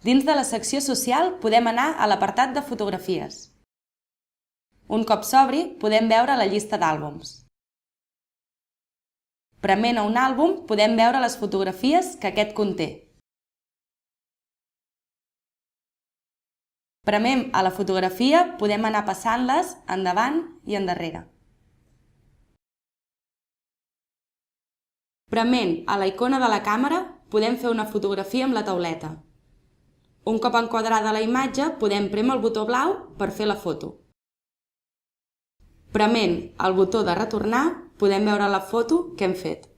Dins de la secció social podem anar a l'apartat de fotografies. Un cop s'obri, podem veure la llista d'àlbums. Prement a un àlbum podem veure les fotografies que aquest conté. Premem a la fotografia, podem anar passant-les endavant i endarrere. Prement a la icona de la càmera, podem fer una fotografia amb la tauleta. Un cop enquadrada la imatge, podem prémer el botó blau per fer la foto. Prement el botó de retornar, podem veure la foto que hem fet.